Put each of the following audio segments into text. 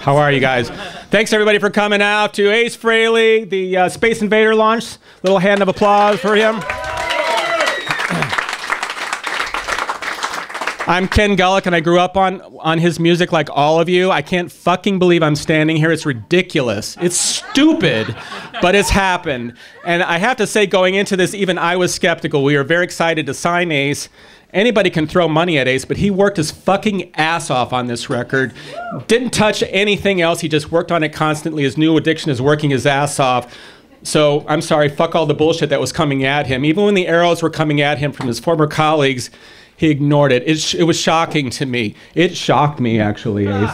How are you guys? Thanks everybody for coming out to Ace Frehley, the Space Invader launch. Little hand of applause for him. I'm Ken Gullick, and I grew up on his music like all of you. I can't fucking believe I'm standing here. It's ridiculous. It's stupid, but it's happened. And I have to say, going into this, even I was skeptical. We were very excited to sign Ace. Anybody can throw money at Ace, but he worked his fucking ass off on this record. Didn't touch anything else. He just worked on it constantly. His new addiction is working his ass off. So I'm sorry, fuck all the bullshit that was coming at him. Even when the arrows were coming at him from his former colleagues, he ignored it. It was shocking to me. It shocked me, actually, Ace. All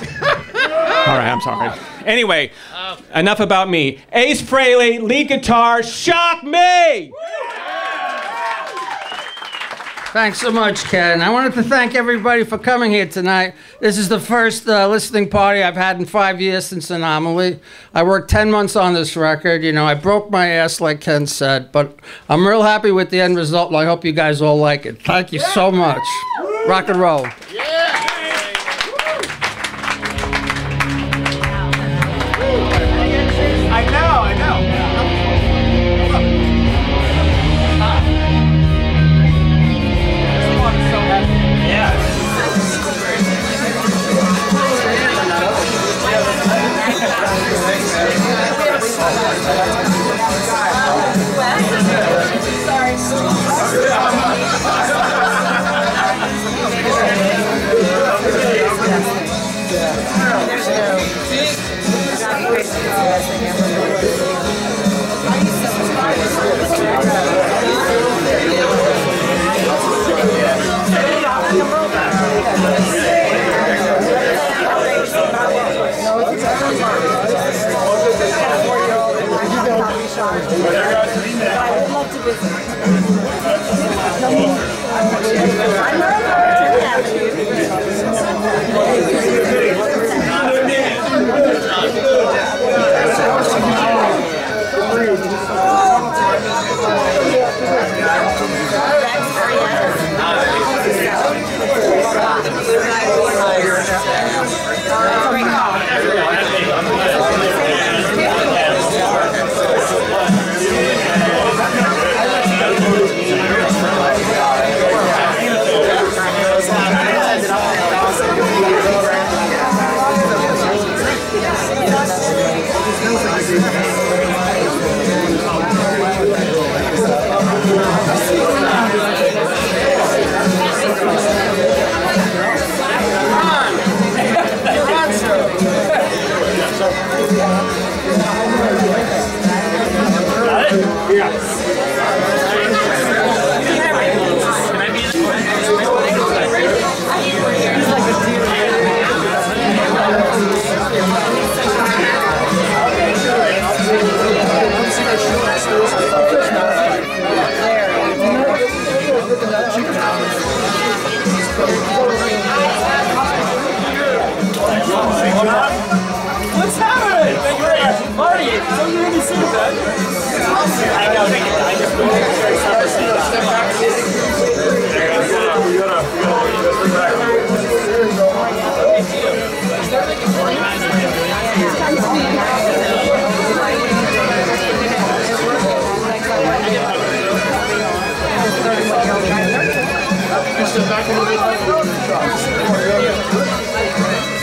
right, I'm sorry. Anyway, enough about me. Ace Frehley, lead guitar, shock me! Thanks so much, Ken. I wanted to thank everybody for coming here tonight. This is the first listening party I've had in 5 years since Anomaly. I worked 10 months on this record. You know, I broke my ass, like Ken said, but I'm real happy with the end result, and I hope you guys all like it. Thank you so much. Rock and roll. What's happening? Marty, it's so good to see you, man. I know, I just want to step back.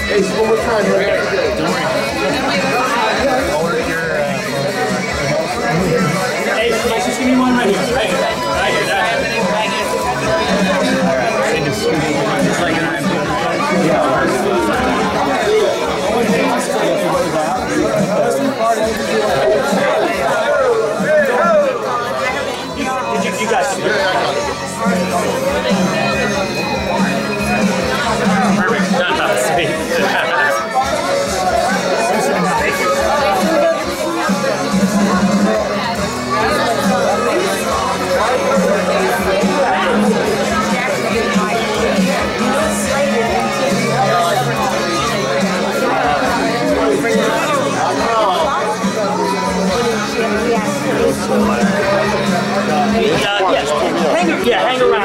Hey, so one more time, right? Don't worry. Hey, just give me one right here. Right here. Just like an you guys. Yeah, hang around.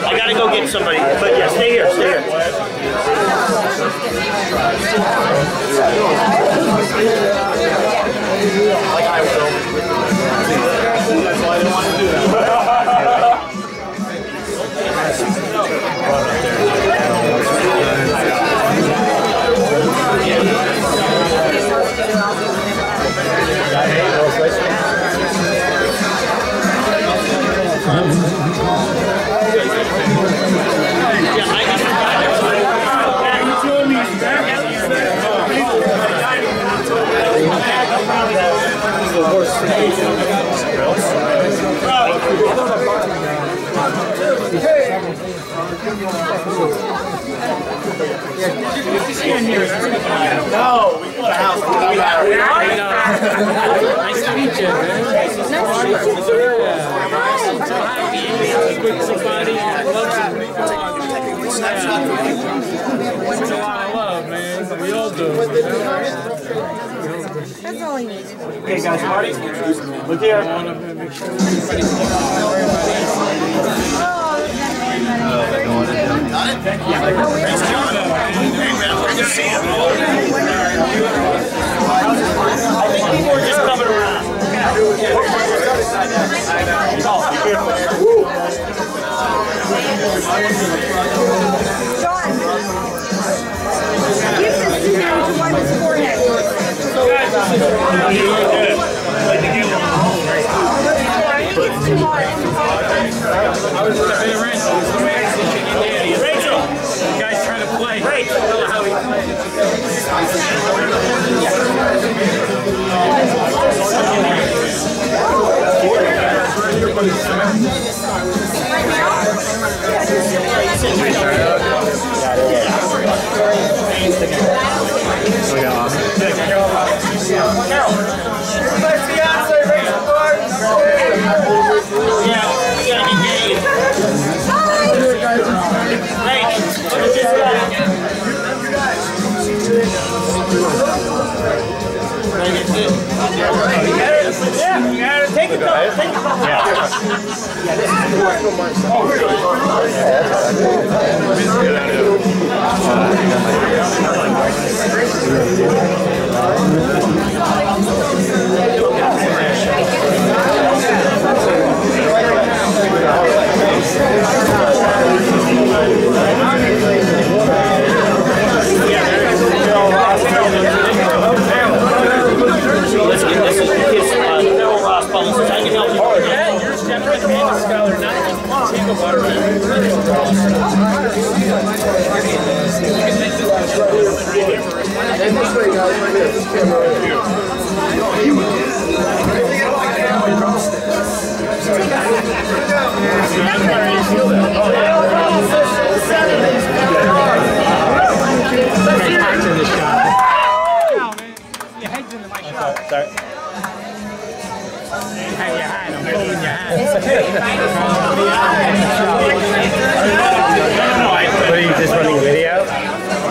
I gotta go get somebody, but yeah, stay here, stay here. I will. That's why I didn't want to do that. No, we go to house. Nice to meet you, man. Nice to meet you. I'm so happy. With somebody that loves you. It's a lot of love, man. We all do. That's all he needed. Okay, guys, Marty, look here. I think people are just coming around. Gibson sitting there with one of his forehead. It's too hard. I was at the Bay Ranch. Rachel! The guy's trying to play. Rachel! I don't know how he Take it though. Take it. Let's get this kiss Ross policies. I can help you. Yeah, you're Stephen Manning scholar, not take a water. And this way, guys, right here. This camera right here. Sorry. Hang your hand, I'm holding your hand. What are you just running a video?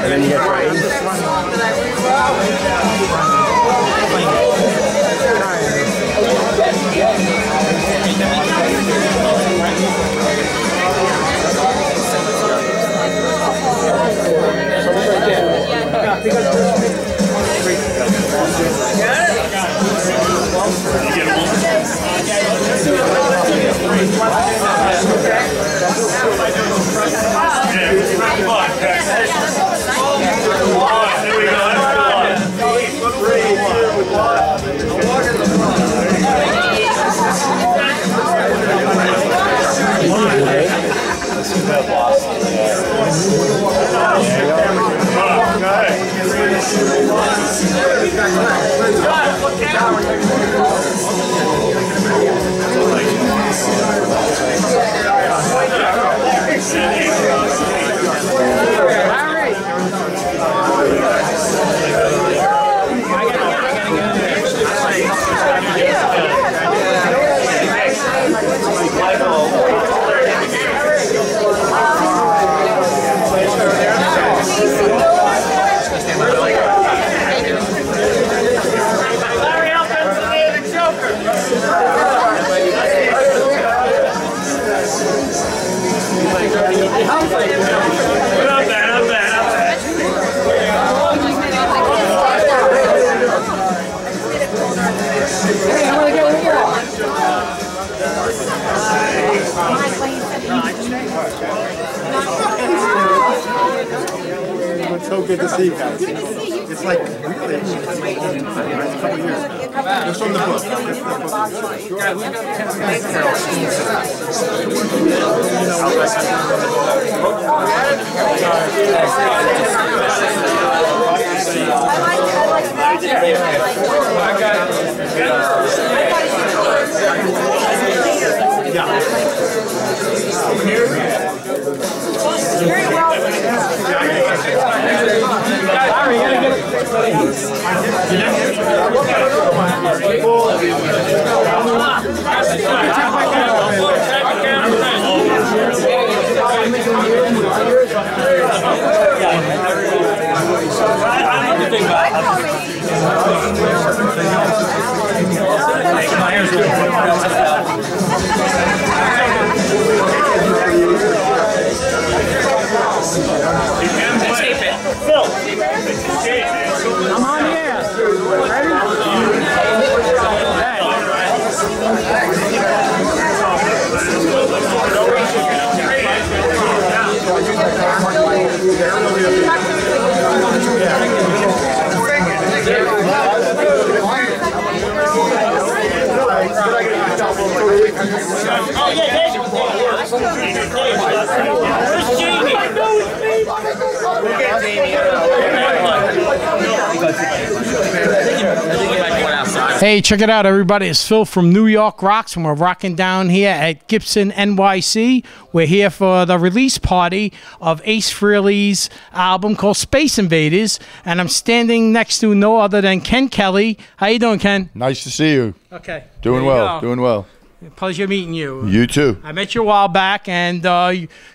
And then you get framed? How so good to see you guys. It's like really a couple years. It's from the book. Very well. I'm on the air. Oh, yeah, where's Jamie? We'll get Jamie. Hey, check it out, everybody. It's Phil from New York Rocks, and we're rocking down here at Gibson, NYC. We're here for the release party of Ace Frehley's album called Space Invaders, and I'm standing next to no other than Ken Kelly. How you doing, Ken? Nice to see you. Okay. Doing well, doing well. Pleasure meeting you. You too. I met you a while back, and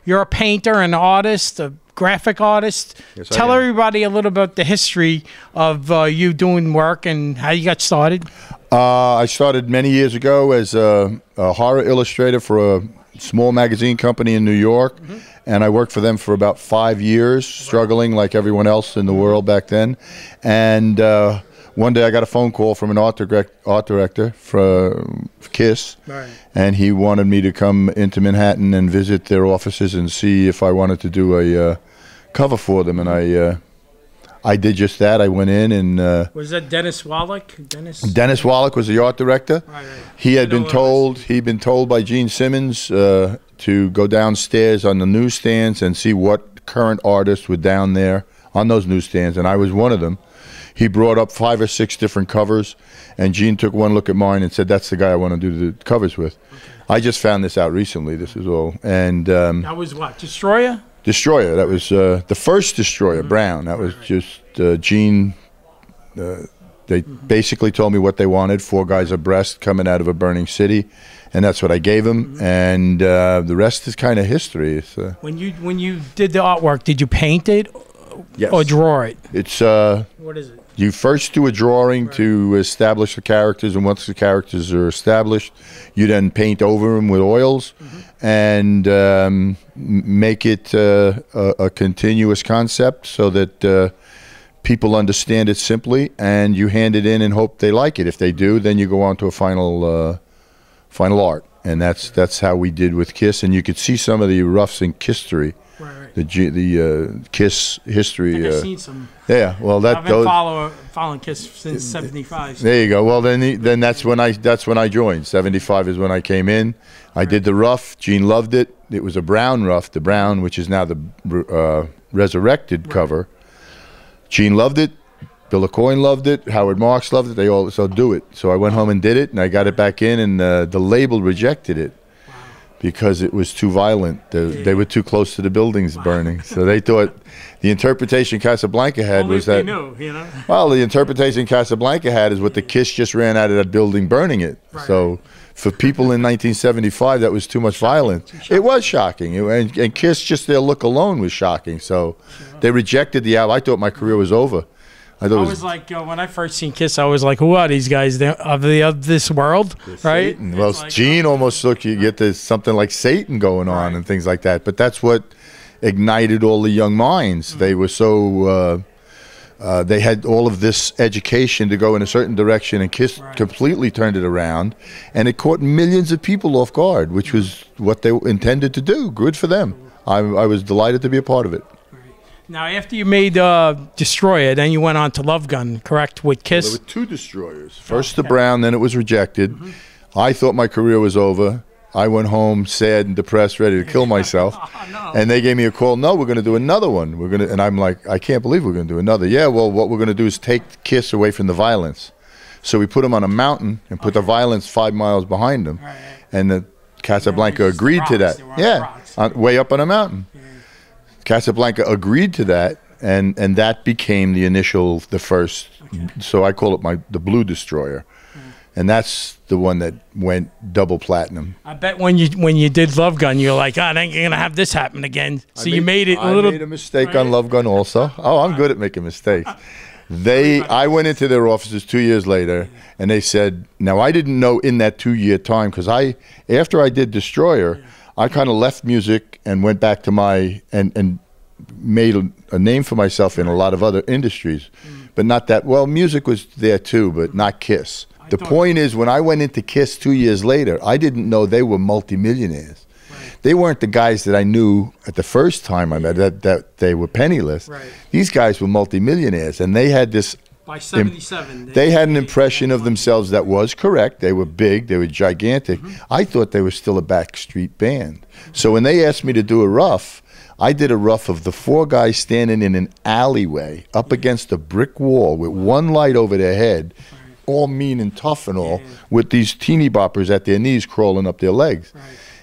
you're a painter, an artist, a graphic artist. Yes, Tell everybody a little about the history of you doing work and how you got started. I started many years ago as a horror illustrator for a small magazine company in New York, and I worked for them for about 5 years, struggling like everyone else in the world back then. And one day I got a phone call from an art director for KISS, and he wanted me to come into Manhattan and visit their offices and see if I wanted to do a cover for them. And I did just that. I went in and Was that Dennis Wallach? Dennis Wallach was the art director. He had been told by Gene Simmons to go downstairs on the newsstands and see what current artists were down there on those newsstands, and I was one of them. He brought up 5 or 6 different covers, and Gene took one look at mine and said, "That's the guy I want to do the covers with." I just found this out recently. This is all, and that was what, Destroyer? Destroyer. That was the first Destroyer, Brown. That was just Gene. They basically told me what they wanted: 4 guys abreast coming out of a burning city, and that's what I gave them. And the rest is kind of history. It's, when you did the artwork, did you paint it? Yes. Or draw it? It's what is it? You first do a drawing to establish the characters, and once the characters are established, you then paint over them with oils and make it a continuous concept so that people understand it simply, and you hand it in and hope they like it. If they do, then you go on to a final art, and that's how we did with KISS. And you could see some of the roughs in history. The KISS history. I've seen some. Yeah, well, I've been following KISS since '75. There you go. Well, then that's when I joined. '75 is when I came in. I did the rough. Gene loved it. It was a brown rough, the brown, which is now the resurrected cover. Gene loved it. Bill Aucoin loved it. Howard Marks loved it. They all so do it. So I went home and did it, and I got it back in, and the label rejected it. Because it was too violent. They were too close to the buildings burning. So they thought the interpretation Casablanca had was that. Knew, you know? Well, the interpretation Casablanca had is what the KISS just ran out of that building burning it. So for people in 1975, that was too much violence. It was shocking. And KISS, just their look alone was shocking. So they rejected the album. I thought my career was over. I was like, when I first seen KISS, I was like, who are these guys of this world, right? Satan. Well, like, Gene almost looked, you get this something like Satan going on and things like that. But that's what ignited all the young minds. They were so, they had all of this education to go in a certain direction, and KISS completely turned it around. And it caught millions of people off guard, which was what they intended to do. Good for them. I was delighted to be a part of it. Now, after you made Destroyer, then you went on to Love Gun, correct, with Kiss? There were 2 Destroyers. First the Brown, then it was rejected. I thought my career was over. I went home sad and depressed, ready to kill myself. And they gave me a call. No, we're going to do another one. And I'm like, I can't believe we're going to do another. Yeah, well, what we're going to do is take Kiss away from the violence. So we put them on a mountain and put the violence 5 miles behind them. And the Casablanca agreed to that. Yeah, way up on a mountain. Casablanca agreed to that, and that became the first. So I call it the Blue Destroyer, and that's the one that went double platinum. I bet when you did Love Gun, you're like, I ain't gonna have this happen again. So you made it a little. I made a mistake on Love Gun also. Oh, I'm good at making mistakes. I went into their offices 2 years later, and they said, now I didn't know in that 2-year time, because after I did Destroyer, I kind of left music and went back to and made a name for myself in a lot of other industries, but not that. Well, music was there too, but not Kiss. The point is, when I went into Kiss 2 years later, I didn't know they were multimillionaires. They weren't the guys that I knew at the first time I met, that they were penniless. These guys were multimillionaires, and they had this. By 77, they had an impression of themselves that was correct. They were big, they were gigantic. I thought they were still a backstreet band. So when they asked me to do a rough, I did a rough of the 4 guys standing in an alleyway up against a brick wall with one light over their head, all mean and tough and all, with these teeny boppers at their knees crawling up their legs.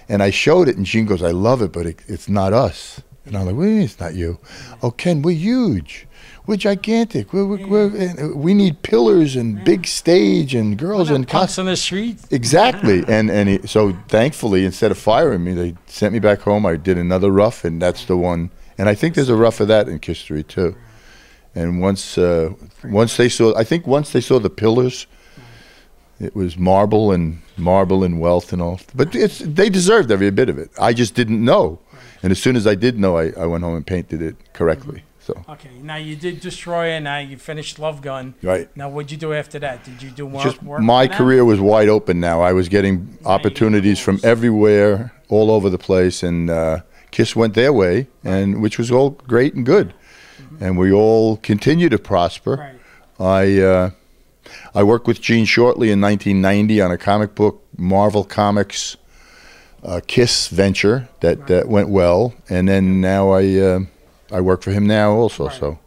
And I showed it, and Gene goes, I love it, but it's not us. And I'm like, what do you mean it's not you? Oh, Ken, we're huge. We're gigantic. We need pillars and big stage and girls and punks on the street. Exactly. So thankfully, instead of firing me, they sent me back home. I did another rough, and that's the one. And I think there's a rough of that in history too. And once they saw the pillars, it was marble and wealth and all. But they deserved every bit of it. I just didn't know. And as soon as I did know, I went home and painted it correctly. So. Okay, now you did Destroyer, now you finished Love Gun. Right. Now what'd you do after that? Did you do more work? My career was wide open now. I was getting opportunities from everywhere, all over the place, and Kiss went their way, and which was all great and good. And we all continue to prosper. I worked with Gene Shortly in 1990 on a comic book, Marvel Comics Kiss venture that went well, and then now I work for him now also. So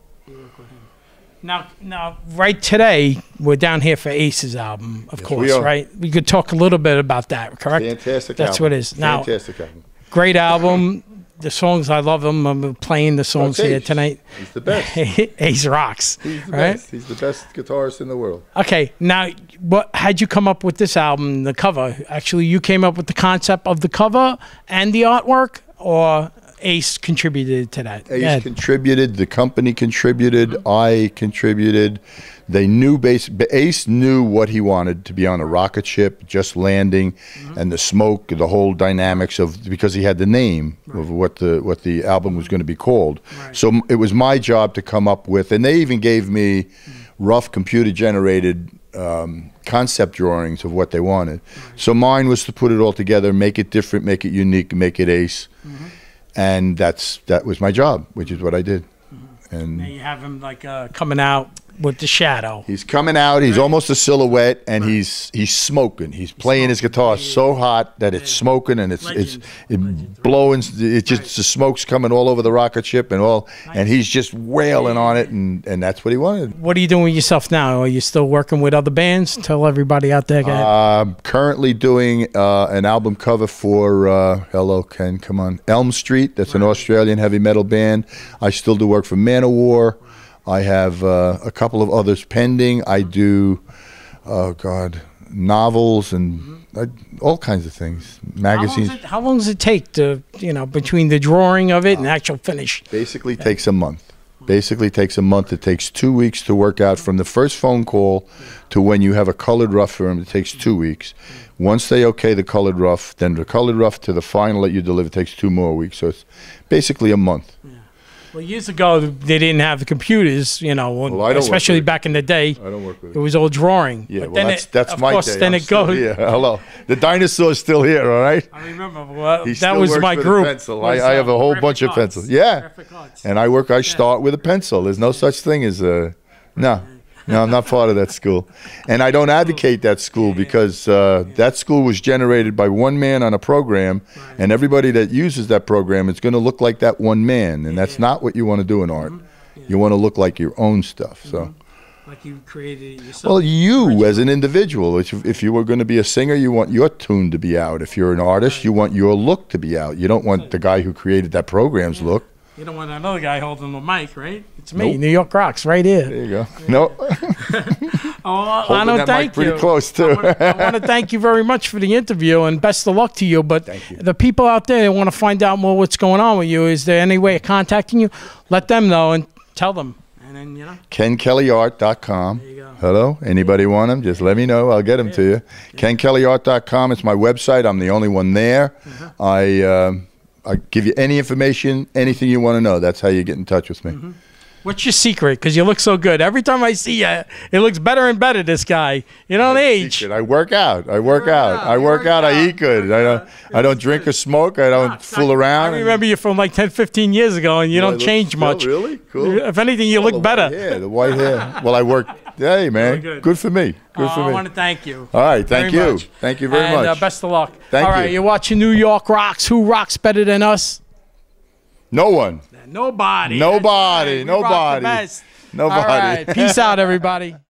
now right today we're down here for Ace's album, of course, we are. right? We could talk a little bit about that, correct? Fantastic. That's album. what it is. Now, fantastic album. Great album. The songs, I love them. I'm playing the songs here tonight. He's the best. Ace rocks. He's the best. He's the best guitarist in the world. Okay, now, how'd you come up with this album, the cover? Actually, you came up with the concept of the cover and the artwork, or Ace contributed to that? Ace contributed. The company contributed. I contributed. They knew Ace knew what he wanted to be on a rocket ship, just landing, and the smoke, the whole dynamics of, because he had the name of what the album was going to be called. So it was my job to come up with, and they even gave me rough computer generated concept drawings of what they wanted. So mine was to put it all together, make it different, make it unique, make it Ace, and that was my job, which is what I did. And now you have him like coming out with the shadow. He's coming out. He's almost a silhouette, and he's smoking. He's playing his guitar so hot that it's smoking, and it's blowing. It just the smoke's coming all over the rocket ship and all, and he's just wailing on it, and that's what he wanted. What are you doing with yourself now? Are you still working with other bands? Tell everybody out there. Currently doing an album cover for hello Ken, come on, Elm Street. That's an Australian heavy metal band. I still do work for Manowar. I have a couple of others pending. I do, novels and all kinds of things, magazines. How long does it take to, between the drawing of it and actual finish? Basically takes a month. Basically takes a month. It takes 2 weeks to work out from the first phone call to when you have a colored rough for them. It takes 2 weeks. Once they okay the colored rough, then the colored rough to the final that you deliver takes 2 more weeks. So it's basically a month. Well, years ago, they didn't have the computers, you know, Well, I don't especially work with it. back in the day. I don't work with It it. was all drawing. Yeah, But well, then that's of my course, day. then I'm it still goes. here. Hello. The dinosaur's still here, all right? I remember. Well, He that still was works my with a group. pencil. I have a whole bunch of pencils. Yeah. And I start with a pencil. There's no such thing as a, no, I'm not part of that school. And I don't advocate that school because that school was generated by one man on a program, and everybody that uses that program is going to look like that one man, and that's not what you want to do in art. You want to look like your own stuff, so. Like you created it yourself. Well, you as an individual, if you were going to be a singer, you want your tune to be out. If you're an artist, you want your look to be out. You don't want the guy who created that program's look. You don't want another guy holding the mic, right? It's me, Nope. New York Rocks, right here. There you go. No. Oh, I Holding don't that thank mic pretty you. close, too. I want to thank you very much for the interview and best of luck to you. But the people out there that want to find out more what's going on with you, is there any way of contacting you? Let them know and tell them. And then, you know. KenKellyArt.com. There you go. Hello? Anybody want them? Just let me know. I'll get them to you. KenKellyArt.com. It's my website. I'm the only one there. I give you any information, anything you want to know. That's how you get in touch with me. What's your secret? Because you look so good. Every time I see you, it looks better and better, this guy. You don't age. I work out. I work out. I eat good. I don't drink or smoke. I don't fool around. I remember you from like 10, 15 years ago, and you don't change much. Really? Cool. If anything, you look better. Yeah, the white hair. Well, I work. Hey, man. Good. Good for me. Good for I me. want to thank you. All right. Thank very you. much. Thank you very And, much. best of luck. Thank All right, you. you're watching New York Rocks. Who rocks better than us? No one. Nobody. Nobody. That's right. We rock the Nobody. best. Nobody. All right. Peace out, everybody.